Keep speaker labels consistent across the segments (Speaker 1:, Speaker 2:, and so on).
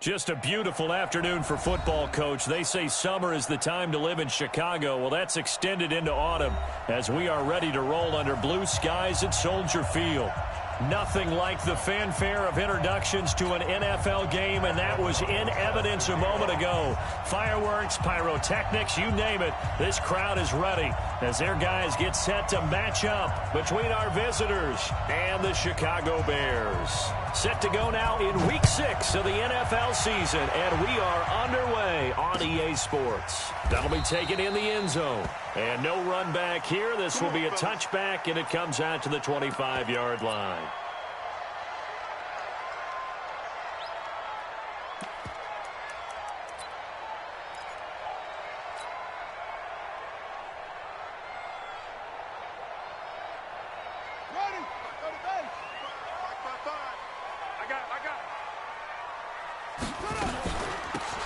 Speaker 1: Just a beautiful afternoon for football, Coach. They say summer is the time to live in Chicago. Well, that's extended into autumn as we are ready to roll under blue skies at Soldier Field. Nothing like the fanfare of introductions to an NFL game, and that was in evidence a moment ago. Fireworks, pyrotechnics, you name it. This crowd is ready as their guys get set to match up between our visitors and the Chicago Bears. Set to go now in Week 6 of the NFL season, and we are underway on EA Sports. That'll be taken in the end zone. And no run back here. This will be a touchback, and it comes out to the 25-yard line.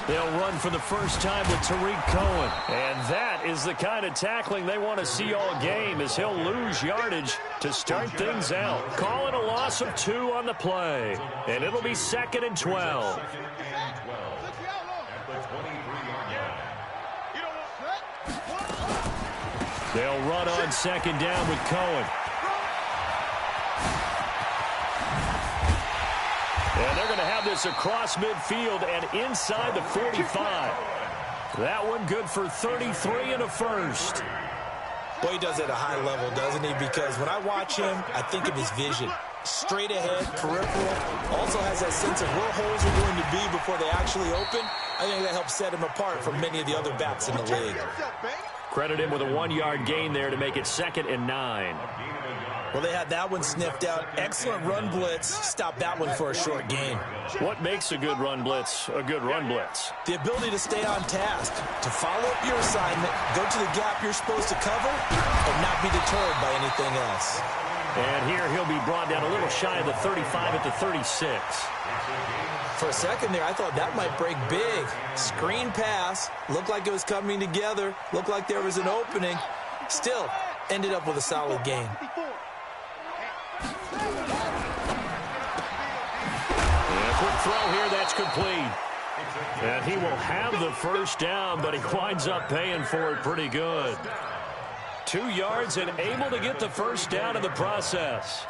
Speaker 1: They'll run for the first time with Tariq Cohen. And that is the kind of tackling they want to see all game, as he'll lose yardage to start things out. Calling a loss of 2 on the play. And it'll be 2nd and 12. They'll run on 2nd down with Cohen. And they're going to have this across midfield and inside the 45. That one good for 33 and a first.
Speaker 2: Boy, he does it at a high level, doesn't he? Because when I watch him, I think of his vision. Straight ahead, peripheral. Also has that sense of where holes are going to be before they actually open. I think that helps set him apart from many of the other backs in the league.
Speaker 1: Credit him with a 1-yard gain there to make it 2nd and 9.
Speaker 2: Well, they had that one sniffed out. Excellent run blitz. Stop that one for a short gain.
Speaker 1: What makes a good run blitz a good run blitz?
Speaker 2: The ability to stay on task, to follow up your assignment, go to the gap you're supposed to cover, and not be deterred by anything else.
Speaker 1: And here he'll be brought down a little shy of the 35 at the 36.
Speaker 2: For a second there, I thought that might break big. Screen pass. Looked like it was coming together. Looked like there was an opening. Still, ended up with a solid gain.
Speaker 1: Quick throw here, that's complete. And he will have the first down, but he winds up paying for it pretty good. 2 yards and able to get the first down in the process.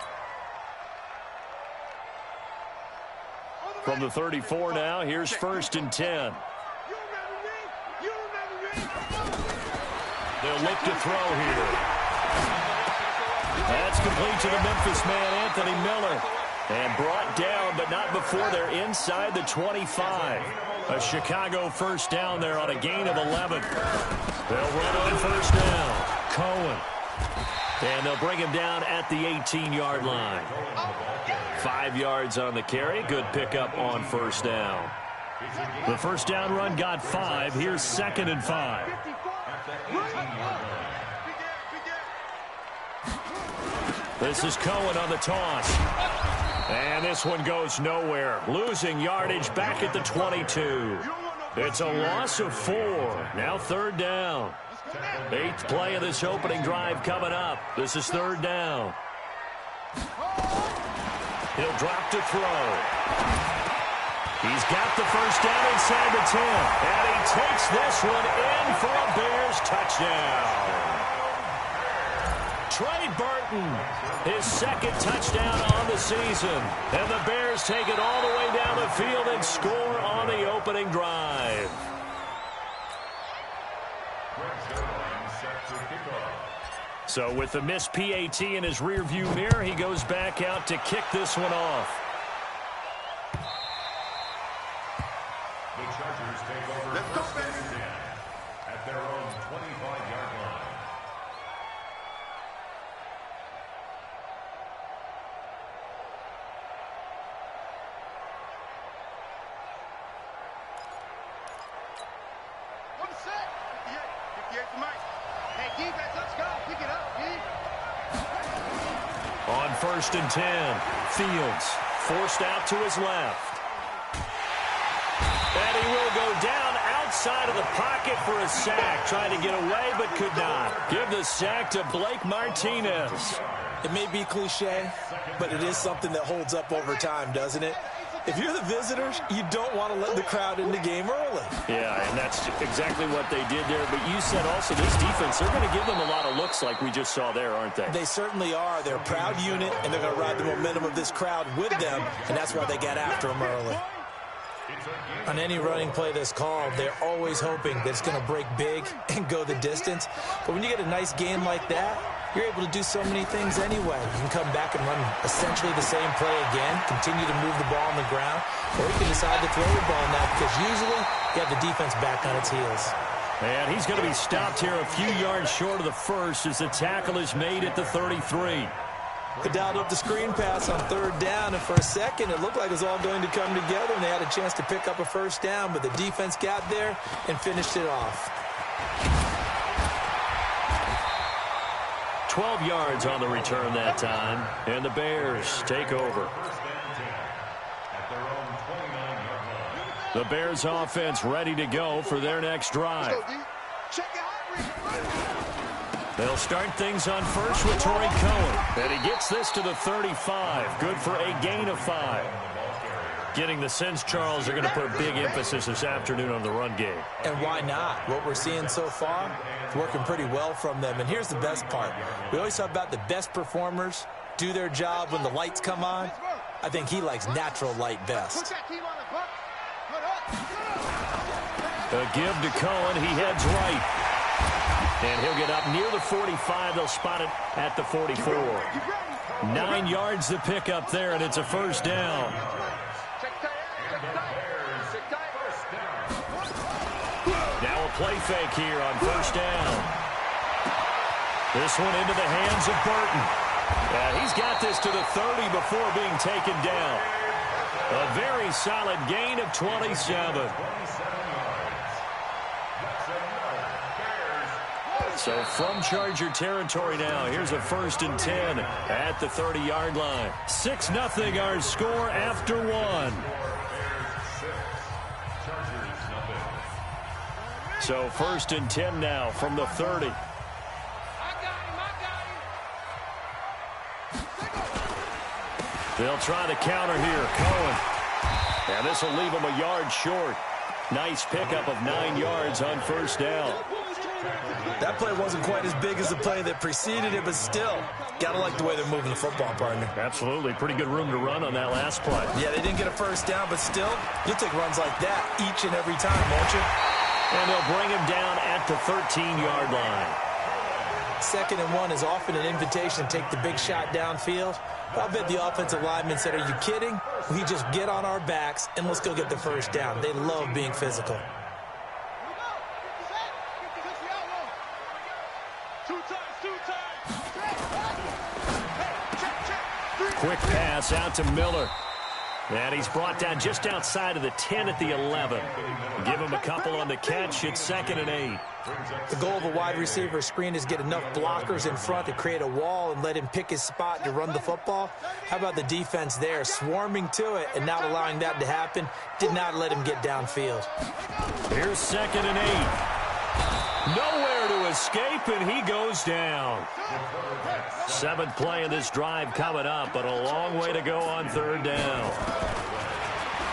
Speaker 1: From the 34 now, here's 1st and 10. They'll look to throw here. That's complete to the Memphis man, Anthony Miller. And brought down, but not before they're inside the 25. A Chicago first down there on a gain of 11. They'll run on first down. Cohen. And they'll bring him down at the 18-yard line. 5 yards on the carry. Good pickup on first down. The first down run got 5. Here's 2nd and 5. This is Cohen on the toss. And this one goes nowhere. Losing yardage back at the 22. It's a loss of 4. Now 3rd down. 8th play of this opening drive coming up. This is 3rd down. He'll drop to throw. He's got the first down inside the 10. And he takes this one in for a Bears touchdown. Trey Burton, his 2nd touchdown on the season. And the Bears take it all the way down the field and score on the opening drive. So with the missed PAT in his rearview mirror, he goes back out to kick this one off.
Speaker 3: The Chargers take over first and 10 at their own 25-yard line.
Speaker 1: On 1st and 10, Fields forced out to his left. And he will go down outside of the pocket for a sack. Trying to get away, but could not. Give the sack to Blake Martinez.
Speaker 2: It may be cliche, but it is something that holds up over time, doesn't it? If you're the visitors, you don't want to let the crowd in the game early.
Speaker 1: Yeah, and that's exactly what they did there. But you said also this defense, they're going to give them a lot of looks like we just saw there, aren't they?
Speaker 2: They certainly are. They're a proud unit, and they're going to ride the momentum of this crowd with them, and that's why they got after them early. On any running play that's called, they're always hoping that it's going to break big and go the distance. But when you get a nice game like that, you're able to do so many things anyway. You can come back and run essentially the same play again, continue to move the ball on the ground, or you can decide to throw the ball now because usually you have the defense back on its heels.
Speaker 1: And he's going to be stopped here a few yards short of the first as the tackle is made at the 33.
Speaker 2: They dialed up the screen pass on third down, and for a second it looked like it was all going to come together, and they had a chance to pick up a first down, but the defense got there and finished it off.
Speaker 1: 12 yards on the return that time, and the Bears take over. The Bears offense ready to go for their next drive. They'll start things on first with Torrey Cohen. And he gets this to the 35. Good for a gain of 5. Getting the sense, Charles, they're going to put big emphasis this afternoon on the run game.
Speaker 2: And why not? What we're seeing so far is working pretty well from them. And here's the best part. We always talk about the best performers do their job when the lights come on. I think he likes natural light best.
Speaker 1: A give to Cohen. He heads right. And he'll get up near the 45. They'll spot it at the 44. 9 yards to pick up there, and it's a first down. Now a play fake here on first down. This one into the hands of Burton. Yeah, he's got this to the 30 before being taken down. A very solid gain of 27. So from Charger territory now, here's a 1st and 10 at the 30-yard line. 6-0 our score after 1. So 1st and 10 now from the 30. They'll try the counter here. Cohen. And this will leave him a yard short. Nice pickup of 9 yards on first down.
Speaker 2: That play wasn't quite as big as the play that preceded it, but still, gotta like the way they're moving the football, partner.
Speaker 1: Absolutely. Pretty good room to run on that last play.
Speaker 2: Yeah, they didn't get a first down, but still, you'll take runs like that each and every time, won't you?
Speaker 1: And they'll bring him down at the 13-yard line.
Speaker 2: 2nd and 1 is often an invitation to take the big shot downfield. But I bet the offensive lineman said, are you kidding? We just get on our backs and let's go get the first down. They love being physical.
Speaker 1: Quick pass out to Miller. And he's brought down just outside of the 10 at the 11. Give him a couple on the catch. It's 2nd and 8.
Speaker 2: The goal of a wide receiver screen is get enough blockers in front to create a wall and let him pick his spot to run the football. How about the defense there, swarming to it and not allowing that to happen? Did not let him get downfield.
Speaker 1: Here's 2nd and 8. Nowhere to escape, and he goes down. 7th play in this drive coming up, but a long way to go on 3rd down.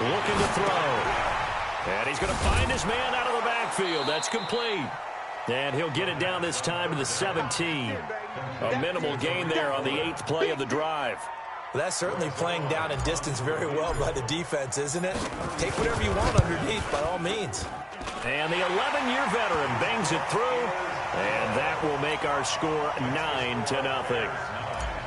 Speaker 1: Looking to throw. And he's going to find his man out of the backfield. That's complete. And he'll get it down this time to the 17. A minimal gain there on the 8th play of the drive.
Speaker 2: Well, that's certainly playing down and distance very well by the defense, isn't it? Take whatever you want underneath, by all means.
Speaker 1: And the 11-year veteran bangs it through, and that will make our score 9-0.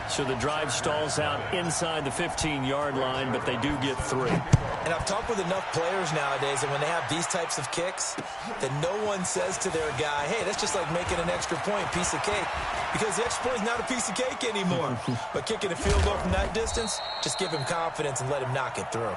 Speaker 1: So the drive stalls out inside the 15-yard line, but they do get 3.
Speaker 2: And I've talked with enough players nowadays, and when they have these types of kicks, that no one says to their guy, hey, that's just like making an extra point, piece of cake. Because the extra point is not a piece of cake anymore. But kicking a field goal from that distance, just give him confidence and let him knock it through.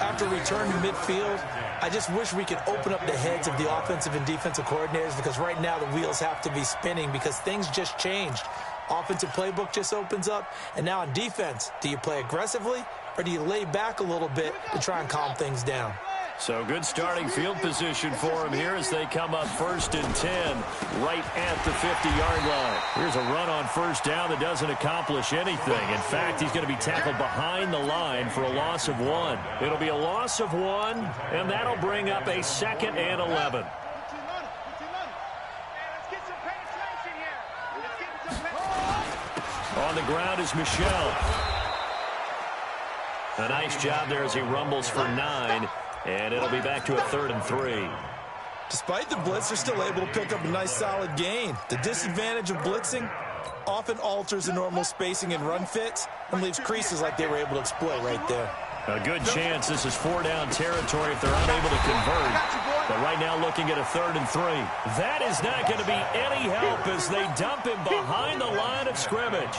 Speaker 2: After return to midfield, I just wish we could open up the heads of the offensive and defensive coordinators, because right now the wheels have to be spinning because things just changed. Offensive playbook just opens up, and now on defense, do you play aggressively or do you lay back a little bit to try and calm things down?
Speaker 1: So good starting field position for him here as they come up 1st and 10 right at the 50-yard line. Here's a run on first down that doesn't accomplish anything. In fact, he's going to be tackled behind the line for a loss of 1. It'll be a loss of 1, and that'll bring up a 2nd and 11. On the ground is Michel. A nice job there as he rumbles for 9. And it'll be back to a 3rd and 3.
Speaker 2: Despite the blitz, they're still able to pick up a nice solid gain. The disadvantage of blitzing often alters the normal spacing and run fits and leaves creases like they were able to exploit right there.
Speaker 1: A good chance this is 4-down territory if they're unable to convert. But right now looking at a 3rd and 3. That is not going to be any help as they dump him behind the line of scrimmage.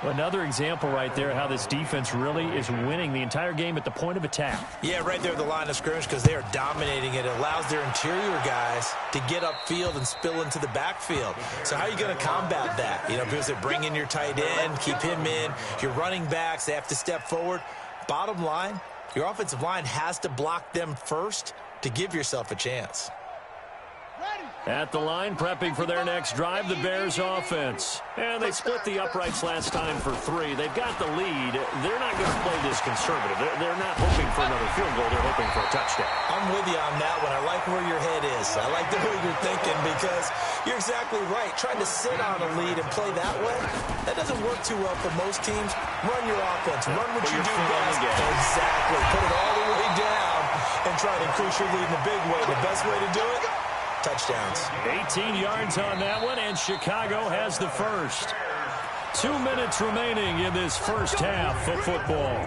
Speaker 1: Another example right there how this defense really is winning the entire game at the point of attack.
Speaker 2: Yeah, right there at the line of scrimmage because they are dominating it. It allows their interior guys to get upfield and spill into the backfield. So how are you going to combat that? You know, because they bring in your tight end, keep him in. Your running backs, they have to step forward. Bottom line, your offensive line has to block them first to give yourself a chance.
Speaker 1: At the line, prepping for their next drive, the Bears offense. And they split the uprights last time for 3. They've got the lead. They're not going to play this conservative. They're not hoping for another field goal. They're hoping for a touchdown.
Speaker 2: I'm with you on that one. I like where your head is. I like the way you're thinking because you're exactly right. Trying to sit on a lead and play that way, that doesn't work too well for most teams. Run your offense. Run what you do best. Exactly. Put it all the way down and try to increase your lead in a big way. The best way to do it? Touchdowns.
Speaker 1: 18 yards on that one, and Chicago has the first. 2 minutes remaining in this first half of football.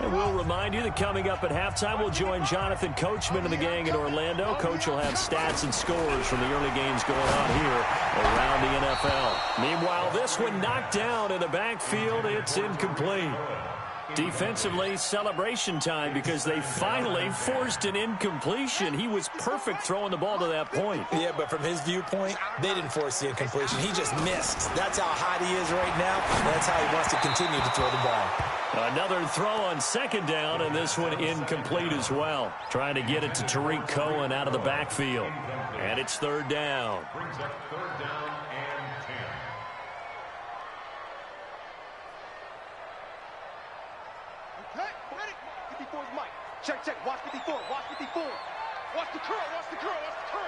Speaker 1: And we'll remind you that coming up at halftime, we'll join Jonathan Coachman and the gang in Orlando. Coach will have stats and scores from the early games going on here around the NFL. Meanwhile, this one knocked down in the backfield. It's incomplete. Defensively, celebration time because they finally forced an incompletion. He was perfect throwing the ball to that point.
Speaker 2: Yeah, but from his viewpoint, they didn't force the incompletion. He just missed. That's how hot he is right now, and that's how he wants to continue to throw the ball.
Speaker 1: Another throw on 2nd down, and this one incomplete as well. Trying to get it to Tariq Cohen out of the backfield. And it's 3rd down.
Speaker 3: Brings up 3rd down and 10.
Speaker 4: Okay, ready? 54 is Mike. Check, check. Watch 54. Watch 54. Watch the curl. Watch the curl. Watch the curl.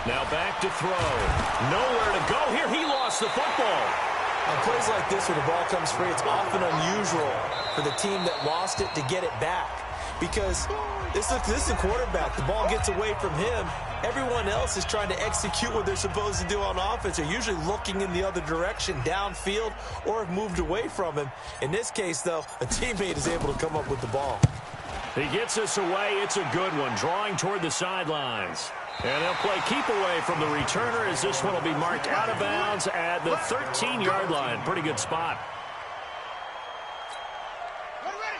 Speaker 1: Now back to throw. Nowhere to go here. He lost the football.
Speaker 2: On plays like this where the ball comes free, it's often unusual for the team that lost it to get it back. Because this is the quarterback. The ball gets away from him. Everyone else is trying to execute what they're supposed to do on offense. They're usually looking in the other direction, downfield, or have moved away from him. In this case, though, a teammate is able to come up with the ball.
Speaker 1: He gets us away. It's a good one, drawing toward the sidelines. And they'll play keep away from the returner as this one will be marked out of bounds at the 13-yard line. Pretty good spot.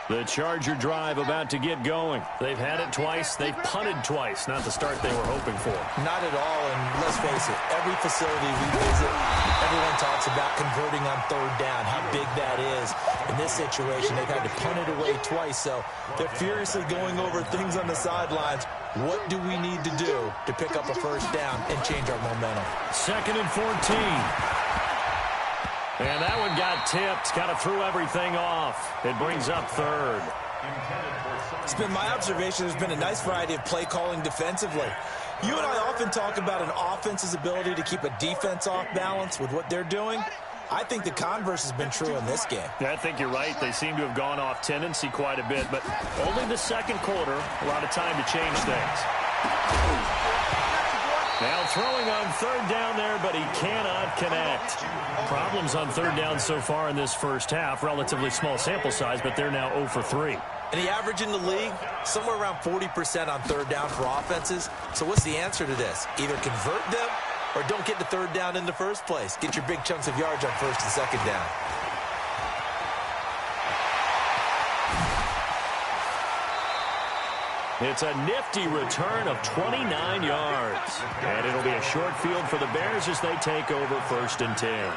Speaker 1: The Charger drive about to get going. They've had it twice. They've punted twice. Not the start they were hoping for.
Speaker 2: Not at all, and let's face it, every facility we visit, everyone talks about converting on 3rd down, how big that is. In this situation, they've had to punt it away twice, so they're furiously going over things on the sidelines. What do we need to do to pick up a 1st down and change our momentum?
Speaker 1: 2nd and 14. And that one got tipped. Kind of threw everything off. It brings up 3rd.
Speaker 2: It's been my observation there's been a nice variety of play calling defensively. You and I often talk about an offense's ability to keep a defense off balance with what they're doing. I think the converse has been true in this game.
Speaker 1: I think you're right. They seem to have gone off tendency quite a bit, but only the 2nd quarter. A lot of time to change things. Now throwing on 3rd down there, but he cannot connect. Problems on 3rd down so far in this first half. Relatively small sample size, but they're now 0 for 3.
Speaker 2: And the average in the league, somewhere around 40% on 3rd down for offenses. So what's the answer to this? Either convert them or don't get the 3rd down in the first place. Get your big chunks of yards on 1st and 2nd down.
Speaker 1: It's a nifty return of 29 yards. And it'll be a short field for the Bears as they take over 1st and 10.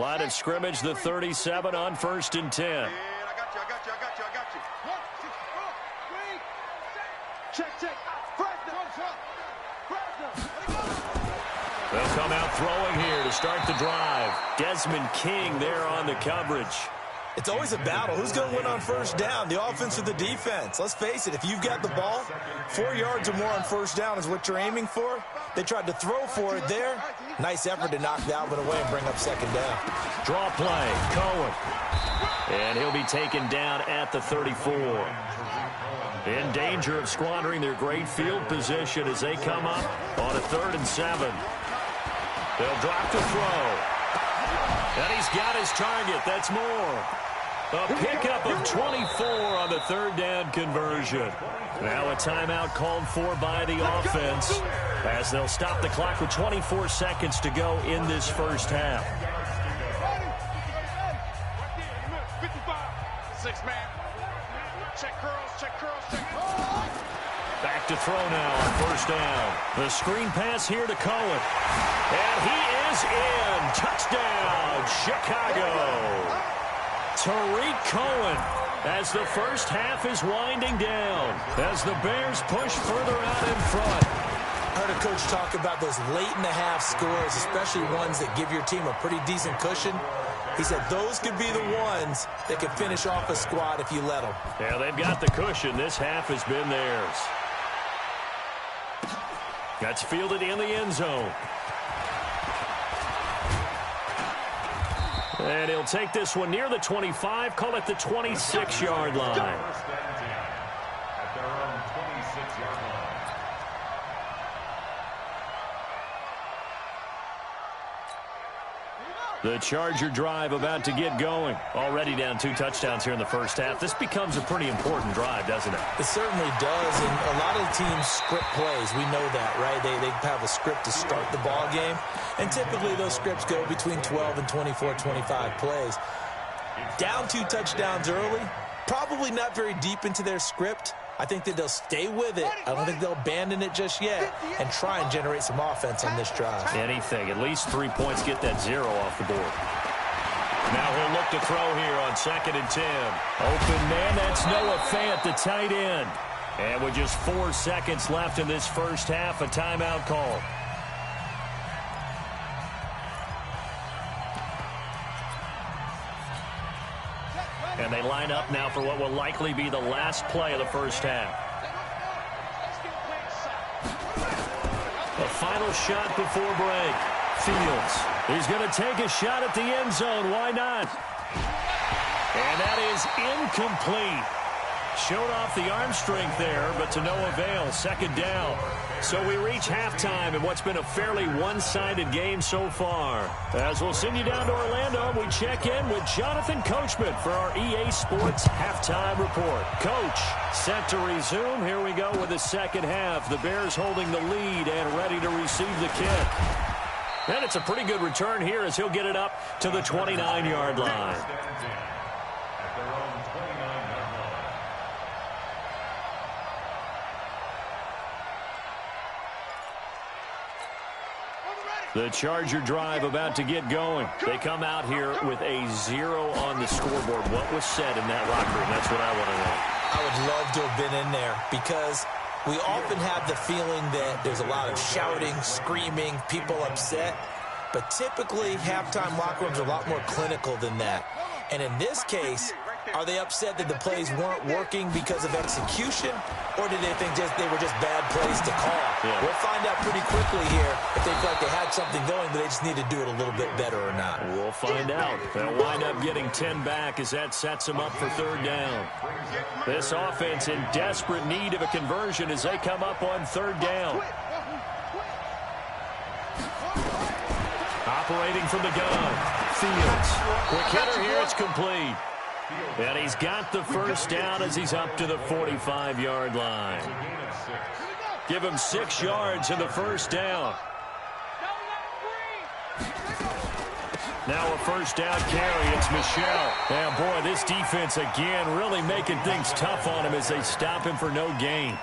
Speaker 1: Line of scrimmage, the 37 on 1st and 10.
Speaker 4: I got you. Check.
Speaker 1: They'll come out throwing here to start the drive. Desmond King there on the coverage.
Speaker 2: It's always a battle. Who's going to win on 1st down, the offense or the defense? Let's face it, if you've got the ball, 4 yards or more on 1st down is what you're aiming for. They tried to throw for it there. Nice effort to knock Dalvin away and bring up 2nd down.
Speaker 1: Draw play, Cohen. And he'll be taken down at the 34. In danger of squandering their great field position as they come up on a 3rd and 7. They'll drop the throw. And he's got his target. That's more. A pickup of 24 on the 3rd down conversion. Now a timeout called for by the offense as they'll stop the clock with 24 seconds to go in this 1st half.
Speaker 4: 6-man. Check curls.
Speaker 1: Back to throw now on 1st down. The screen pass here to Cohen. And he is in. Touchdown, Chicago. Tariq Cohen as the 1st half is winding down as the Bears push further out in front.
Speaker 2: I heard a coach talk about those late-in-the-half scores, especially ones that give your team a pretty decent cushion. He said those could be the ones that could finish off a squad if you let them.
Speaker 1: Yeah, they've got the cushion. This half has been theirs. That's fielded in the end zone. And he'll take this one near the 25, call it the 26-yard line.
Speaker 3: At their own 26-yard line.
Speaker 1: The Charger drive about to get going. Already down 2 touchdowns here in the 1st half. This becomes a pretty important drive, doesn't it?
Speaker 2: It certainly does, and a lot of teams script plays. We know that, right? They have a script to start the ball game, and typically those scripts go between 12 and 24, 25 plays. Down 2 touchdowns early, probably not very deep into their script. I think that they'll stay with it. I don't think they'll abandon it just yet and try and generate some offense on this drive.
Speaker 1: Anything. At least 3 points, get that 0 off the board. Now he'll look to throw here on 2nd and 10. Open man, that's Noah Fant, the tight end. And with just 4 seconds left in this 1st half, a timeout call. And they line up now for what will likely be the last play of the 1st half. A final shot before break. Fields. He's going to take a shot at the end zone. Why not? And that is incomplete. Showed off the arm strength there, but to no avail. 2nd down. So we reach halftime in what's been a fairly one-sided game so far. As we'll send you down to Orlando, we check in with Jonathan Coachman for our EA Sports Halftime Report. Coach, set to resume. Here we go with the 2nd half. The Bears holding the lead and ready to receive the kick. And it's a pretty good return here as he'll get it up to the 29-yard line. The Charger drive about to get going. They come out here with a 0 on the scoreboard. What was said in that locker room? That's what I want to know.
Speaker 2: I would love to have been in there because we often have the feeling that there's a lot of shouting, screaming, people upset. But typically, halftime locker rooms are a lot more clinical than that. And in this case, are they upset that the plays weren't working because of execution? Or did they think they were just bad plays to call?
Speaker 1: Yeah.
Speaker 2: We'll find out pretty quickly here if they feel like they had something going, but they just need to do it a little bit better or not.
Speaker 1: We'll find out. They'll wind up getting 10 back as that sets them up for 3rd down. This offense in desperate need of a conversion as they come up on 3rd down. Operating from the gun. Fields. Quick hitter here. It's complete. And he's got the 1st down as he's up to the 45-yard line. Give him 6 yards in the 1st down. Now a first down carry. It's Michel. And, boy, this defense, again, really making things tough on him as they stop him for no gain.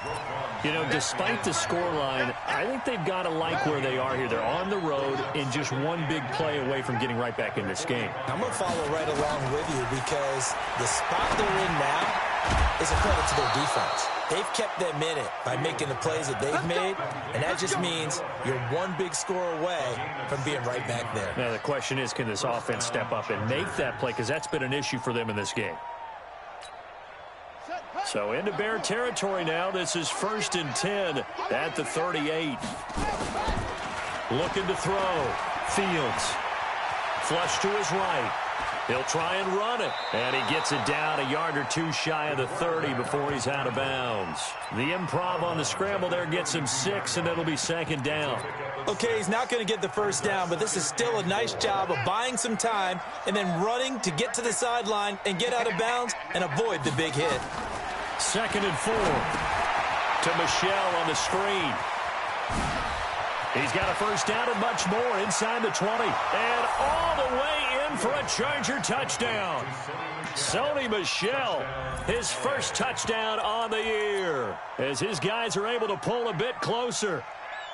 Speaker 1: You know, despite the scoreline, I think they've got to like where they are here. They're on the road and just one big play away from getting right back in this game.
Speaker 2: I'm going to follow right along with you because the spot they're in now is a credit to their defense. They've kept them in it by making the plays that they've made, and that just means you're one big score away from being right back there.
Speaker 1: Now, the question is, can this offense step up and make that play? Because that's been an issue for them in this game. So into Bear territory now. This is 1st and 10 at the 38. Looking to throw. Fields. Flush to his right. He'll try and run it. And he gets it down a yard or two shy of the 30 before he's out of bounds. The improv on the scramble there gets him 6, and it'll be 2nd down.
Speaker 2: Okay, he's not going to get the first down, but this is still a nice job of buying some time and then running to get to the sideline and get out of bounds and avoid the big hit.
Speaker 1: 2nd and 4 to Michel on the screen. He's got a first down and much more inside the 20. And all the way in for a Charger touchdown. Sony Michel, his first touchdown on the year, as his guys are able to pull a bit closer.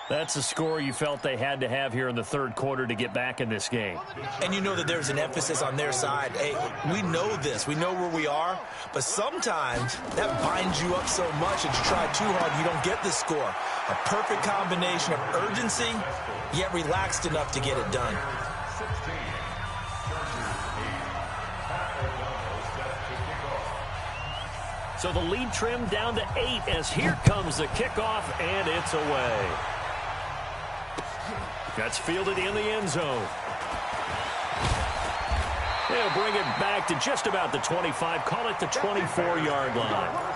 Speaker 1: That's a score you felt they had to have here in the 3rd quarter to get back in this game.
Speaker 2: And you know that there's an emphasis on their side. Hey, we know this. We know where we are. But sometimes that binds you up so much that you try too hard, you don't get the score. A perfect combination of urgency, yet relaxed enough to get it done.
Speaker 1: So the lead trimmed down to 8 as here comes the kickoff, and it's away. That's fielded in the end zone. They'll bring it back to just about the 25. Call it the 24-yard line.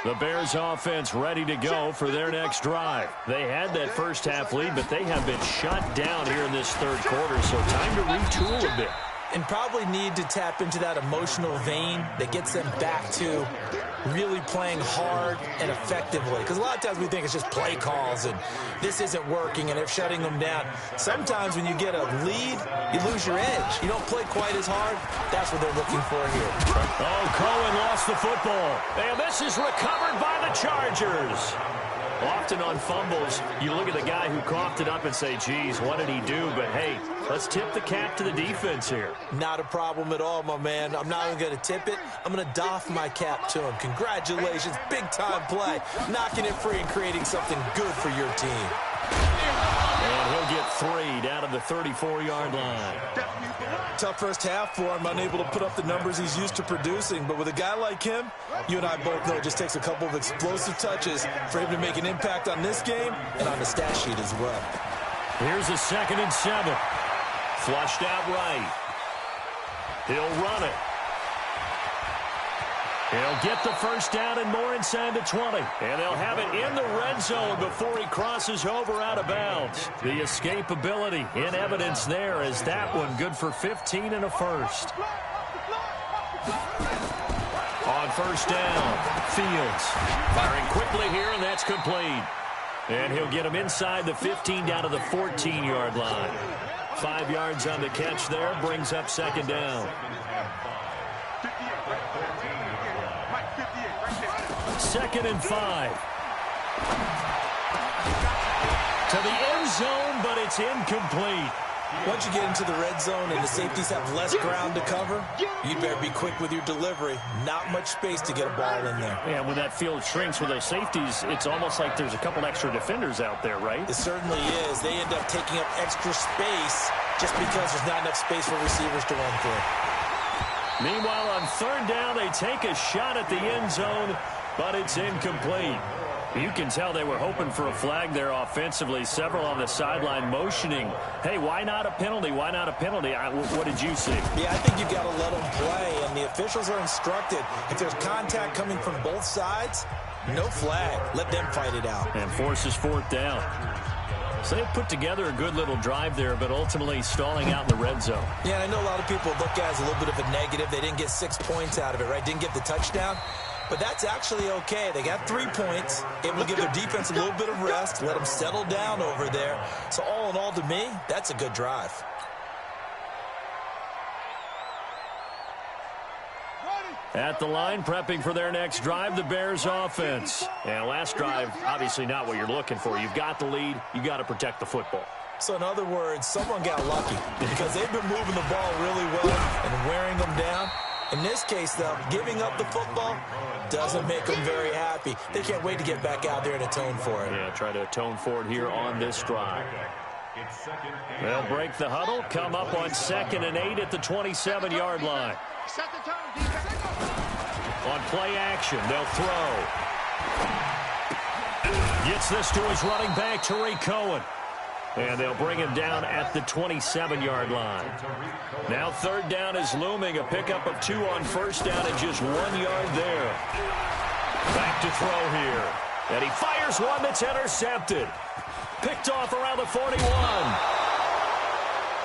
Speaker 1: The Bears offense ready to go for their next drive. They had that first half lead, but they have been shut down here in this 3rd quarter, so time to retool a bit.
Speaker 2: And probably need to tap into that emotional vein that gets them back to really playing hard and effectively. Because a lot of times we think it's just play calls and this isn't working and they're shutting them down. Sometimes when you get a lead, you lose your edge. You don't play quite as hard. That's what they're looking for here.
Speaker 1: Oh, Cohen lost the football. And this is recovered by the Chargers. Often on fumbles, you look at the guy who coughed it up and say, geez, what did he do? But, hey, let's tip the cap to the defense here.
Speaker 2: Not a problem at all, my man. I'm not even going to tip it. I'm going to doff my cap to him. Congratulations. Big-time play. Knocking it free and creating something good for your team.
Speaker 1: And he'll get 3 down to the 34-yard line.
Speaker 2: Tough first half for him, unable to put up the numbers he's used to producing. But with a guy like him, you and I both know it just takes a couple of explosive touches for him to make an impact on this game and on the stat sheet as well.
Speaker 1: Here's a 2nd and 7. Flushed out right. He'll run it. He'll get the first down and more inside the 20. And they'll have it in the red zone before he crosses over out of bounds. The escapability in evidence there as that one good for 15 and a first. On first down, Fields firing quickly here, and that's complete. And he'll get him inside the 15 down to the 14-yard line. 5 yards on the catch there, brings up 2nd down. 2nd and 5. To the end zone, but it's incomplete.
Speaker 2: Once you get into the red zone and the safeties have less ground to cover, you better be quick with your delivery. Not much space to get a ball in there.
Speaker 1: Yeah, when that field shrinks with those safeties, it's almost like there's a couple extra defenders out there, right?
Speaker 2: It certainly is. They end up taking up extra space just because there's not enough space for receivers to run through.
Speaker 1: Meanwhile, on 3rd down, they take a shot at the end zone, but it's incomplete. You can tell they were hoping for a flag there offensively. Several on the sideline motioning, hey, why not a penalty? Why not a penalty? What did you see?
Speaker 2: Yeah, I think you've got to let them play, and the officials are instructed. If there's contact coming from both sides, no flag. Let them fight it out.
Speaker 1: And forces 4th down. So they put together a good little drive there, but ultimately stalling out in the red zone.
Speaker 2: Yeah, and I know a lot of people look at it as a little bit of a negative. They didn't get 6 points out of it, right? Didn't get the touchdown. But that's actually okay. They got 3 points, able to give their defense a little bit of rest, let them settle down over there. So all in all, to me, that's a good drive.
Speaker 1: At the line, prepping for their next drive, the Bears offense. And last drive, obviously not what you're looking for. You've got the lead. You got to protect the football.
Speaker 2: So in other words, someone got lucky because they've been moving the ball really well and wearing them down. In this case, though, giving up the football doesn't make them very happy. They can't wait to get back out there and atone for it.
Speaker 1: Yeah, try to atone for it here on this drive. They'll break the huddle, come up on 2nd and 8 at the 27-yard line. On play action, they'll throw. Gets this to his running back, Tariq Cohen. And they'll bring him down at the 27-yard line. Now 3rd down is looming. A pickup of 2 on 1st down and just 1 yard there. Back to throw here. And he fires one that's intercepted. Picked off around the 41.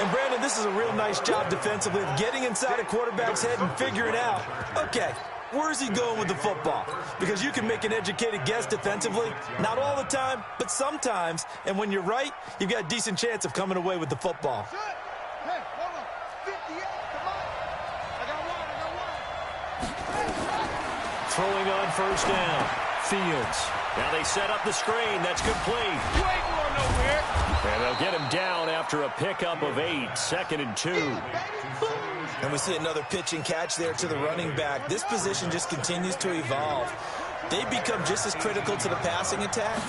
Speaker 2: And, Brandon, this is a real nice job defensively of getting inside a quarterback's head and figuring out, okay, where's he going with the football? Because you can make an educated guess defensively. Not all the time, but sometimes. And when you're right, you've got a decent chance of coming away with the football.
Speaker 4: Hey, hold on. 58, come on. I got one.
Speaker 1: Throwing on 1st down. Fields. Now they set up the screen. That's complete.
Speaker 4: You ain't going nowhere.
Speaker 1: And they'll get him down after a pickup of 8. 2nd and 2.
Speaker 2: And we see another pitch and catch there to the running back. This position just continues to evolve. They become just as critical to the passing attack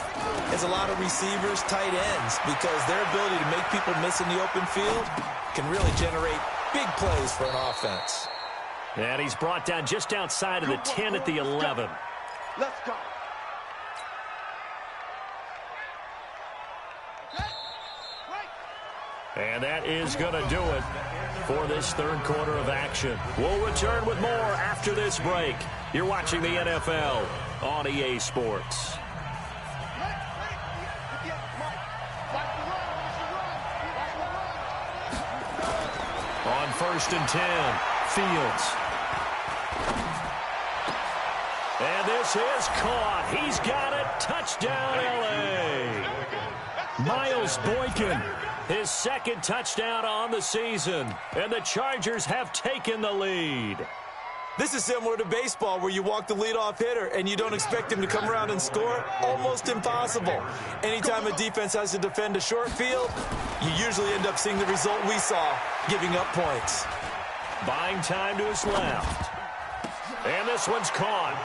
Speaker 2: as a lot of receivers, tight ends, because their ability to make people miss in the open field can really generate big plays for an offense.
Speaker 1: And he's brought down just outside of the 10 at the 11.
Speaker 4: Let's go.
Speaker 1: And that is going to do it for this 3rd quarter of action. We'll return with more after this break. You're watching the NFL on EA Sports. On 1st and 10, Fields. And this is caught. He's got it. Touchdown, L.A. Miles Boykin. His 2nd touchdown on the season, and the Chargers have taken the lead.
Speaker 2: This is similar to baseball where you walk the leadoff hitter and you don't expect him to come around and score. Almost impossible. Anytime a defense has to defend a short field, you usually end up seeing the result we saw, giving up points.
Speaker 1: Buying time to his left. And this one's caught.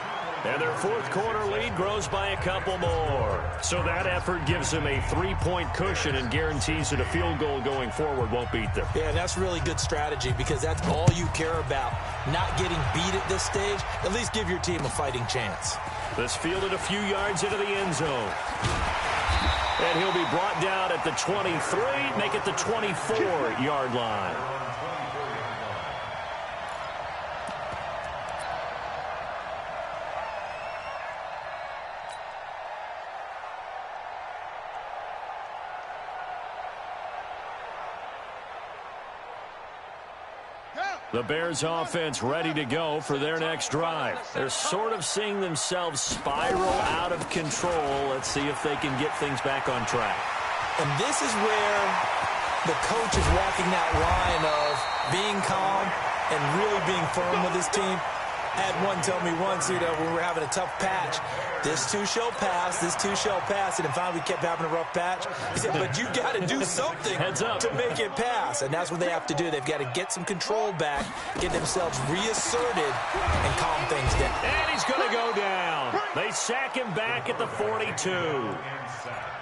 Speaker 1: And their 4th quarter lead grows by a couple more. So that effort gives them a 3-point cushion and guarantees that a field goal going forward won't beat them.
Speaker 2: Yeah, and that's really good strategy because that's all you care about. Not getting beat at this stage. At least give your team a fighting chance.
Speaker 1: This fielded a few yards into the end zone. And he'll be brought down at the 23, make it the 24-yard line. The Bears offense ready to go for their next drive. They're sort of seeing themselves spiral out of control. Let's see if they can get things back on track.
Speaker 2: And this is where the coach is walking that line of being calm and really being firm with his team. I had one tell me once, when we were having a tough patch, this too shall pass, this too shall pass. And then finally we kept having a rough patch. He said, but you got to do something to make it pass. And that's what they have to do. They've got to get some control back, get themselves reasserted, and calm things down.
Speaker 1: And he's going to go down. They sack him back at the 42.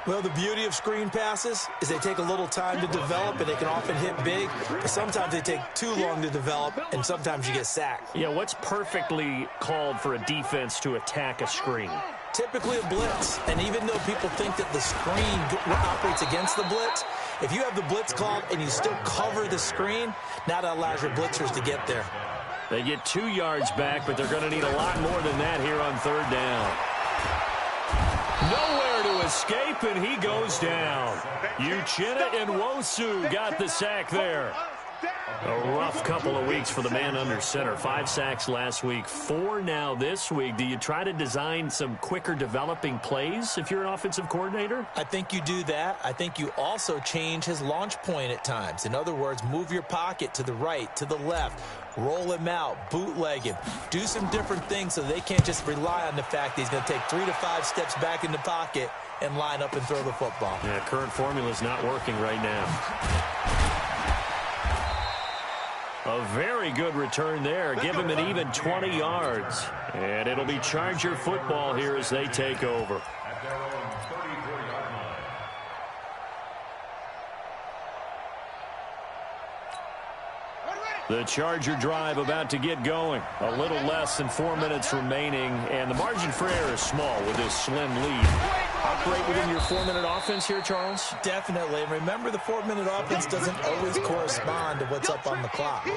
Speaker 2: Well, the beauty of screen passes is they take a little time to develop, and they can often hit big. But sometimes they take too long to develop, and sometimes you get sacked.
Speaker 1: Yeah, what's perfectly called for a defense to attack a screen?
Speaker 2: Typically a blitz. And even though people think that the screen operates against the blitz, if you have the blitz called and you still cover the screen, now that allows your blitzers to get there.
Speaker 1: They get 2 yards back, but they're going to need a lot more than that here on 3rd down. Nowhere to escape, and he goes down. Uchenna and Nwosu got the sack there. A rough couple of weeks for the man under center. 5 sacks last week, 4 now this week. Do you try to design some quicker developing plays if you're an offensive coordinator?
Speaker 2: I think you do that. I think you also change his launch point at times. In other words, move your pocket to the right, to the left, roll him out, bootleg him. Do some different things so they can't just rely on the fact that he's going to take 3 to 5 steps back in the pocket and line up and throw the football.
Speaker 1: Yeah, current formula is not working right now. A very good return there. Give him an even 20 yards. And it'll be Charger football here as they take over.
Speaker 3: At their own 34-yard line.
Speaker 1: The Charger drive about to get going. A little less than 4 minutes remaining, and the margin for error is small with this slim lead. Operate within your 4-minute offense here, Charles?
Speaker 2: Definitely. And remember, the 4-minute offense doesn't always correspond to what's up on the clock.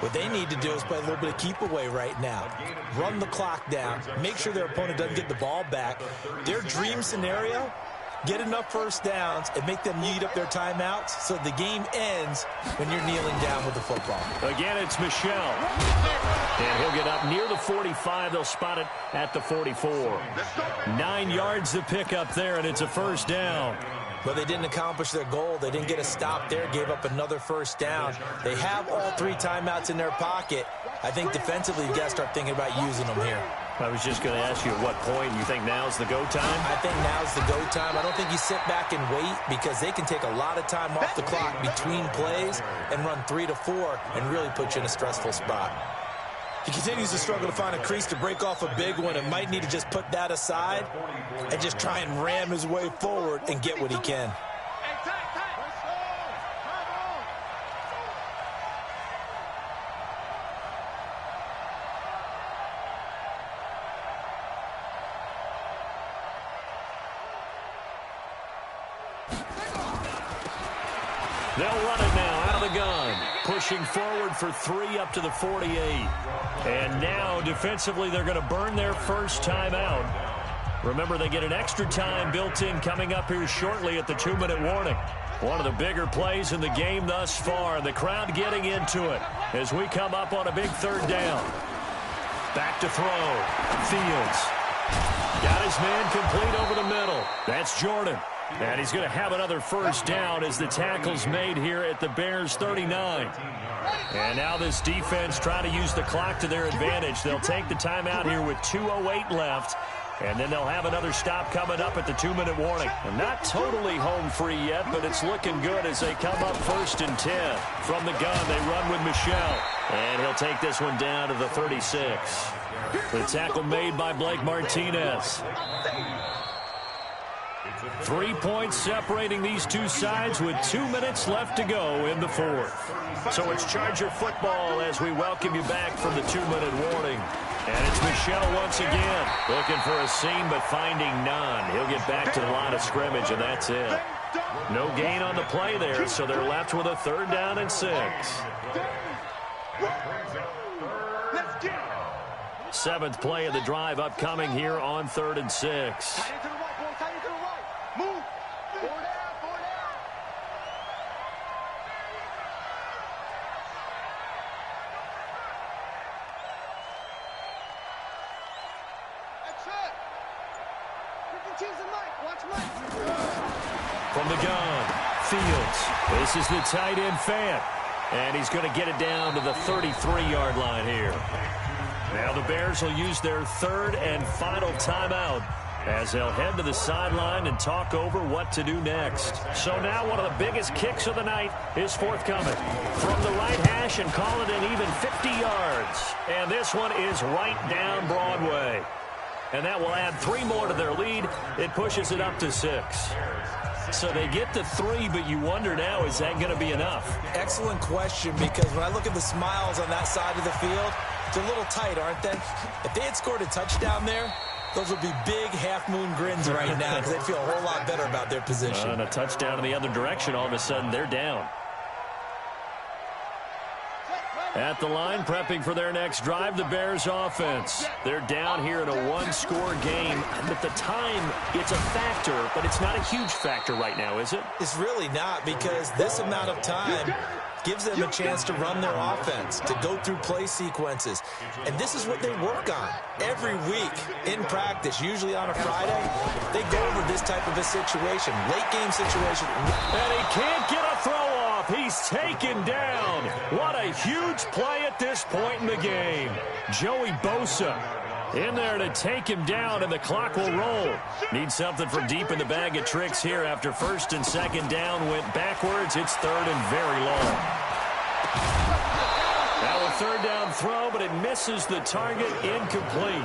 Speaker 2: What they need to do is play a little bit of keep away right now. Run the clock down. Make sure their opponent doesn't get the ball back. Their dream scenario, get enough first downs and make them eat up their timeouts so the game ends when you're kneeling down with the football.
Speaker 1: Again, it's Michel. And he'll get up near the 45. They'll spot it at the 44. 9 yards to pick up there, and it's a first down.
Speaker 2: But they didn't accomplish their goal. They didn't get a stop there, gave up another first down. They have all 3 timeouts in their pocket. I think defensively, you've got to start thinking about using them here.
Speaker 1: I was just going to ask you at what point you think now's the go time?
Speaker 2: I think now's the go time. I don't think you sit back and wait because they can take a lot of time off the clock between plays and run 3 to 4 and really put you in a stressful spot. He continues to struggle to find a crease to break off a big one and might need to just put that aside and just try and ram his way forward and get what he can.
Speaker 1: They'll run it now out of the gun. Pushing forward for 3 up to the 48. And now defensively they're going to burn their first timeout. Remember, they get an extra time built in coming up here shortly at the 2-minute warning. One of the bigger plays in the game thus far. The crowd getting into it as we come up on a big 3rd down. Back to throw. Fields. Got his man complete over the middle. That's Jordan. And he's going to have another first down as the tackle's made here at the Bears 39. And now this defense trying to use the clock to their advantage. They'll take the timeout here with 2:08 left. And then they'll have another stop coming up at the 2-minute warning. And not totally home free yet, but it's looking good as they come up 1st and 10. From the gun, they run with Michel. And he'll take this one down to the 36. The tackle made by Blake Martinez. 3 points separating these two sides with 2 minutes left to go in the 4th. So it's Charger football as we welcome you back from the 2-minute warning. And it's Michel once again looking for a seam but finding none. He'll get back to the line of scrimmage, and that's it. No gain on the play there, so they're left with a 3rd down and 6. 7th play of the drive upcoming here on 3rd and 6. From the gun, Fields. This is the tight end Fant. And he's going to get it down to the 33-yard line here. Now the Bears will use their 3rd and final timeout as they'll head to the sideline and talk over what to do next. So now one of the biggest kicks of the night is forthcoming. From the right hash and call it an even 50 yards. And this one is right down Broadway. And that will add 3 more to their lead. It pushes it up to 6. So they get to 3, but you wonder now, is that going to be enough?
Speaker 2: Excellent question, because when I look at the smiles on that side of the field, they're a little tight, aren't they? If they had scored a touchdown there, those would be big half-moon grins right now because they'd feel a whole lot better about their position.
Speaker 1: And a touchdown in the other direction, all of a sudden they're down. At the line, prepping for their next drive, the Bears offense. They're down here in a 1-score game. At the time, it's a factor, but it's not a huge factor right now, is it?
Speaker 2: It's really not, because this amount of time, gives them a chance to run their offense, to go through play sequences. And this is what they work on every week in practice, usually on a Friday. They go over this type of a situation, late game situation.
Speaker 1: And he can't get a throw off. He's taken down. What a huge play at this point in the game. Joey Bosa in there to take him down, and the clock will roll. Need something from deep in the bag of tricks here after first and second down went backwards. It's third and very long. Now a third down throw, but it misses the target, incomplete.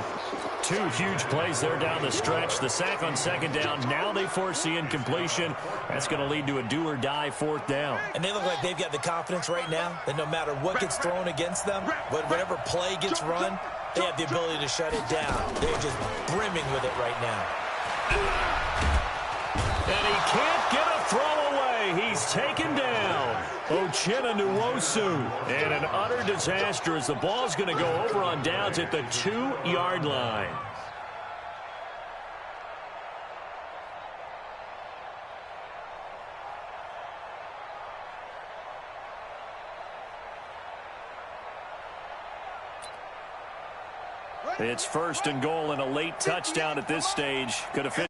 Speaker 1: Two huge plays there down the stretch. The sack on second down. Now they force the incompletion. That's going to lead to a do-or-die fourth down.
Speaker 2: And they look like they've got the confidence right now that no matter what gets thrown against them, whatever play gets run, they have the ability to shut it down. They're just brimming with it right now.
Speaker 1: And he can't get a throw away. He's taken down. Uchenna Nwosu. And an utter disaster as the ball's going to go over on downs at the 2-yard line. It's first and goal and a late touchdown at this stage. Could have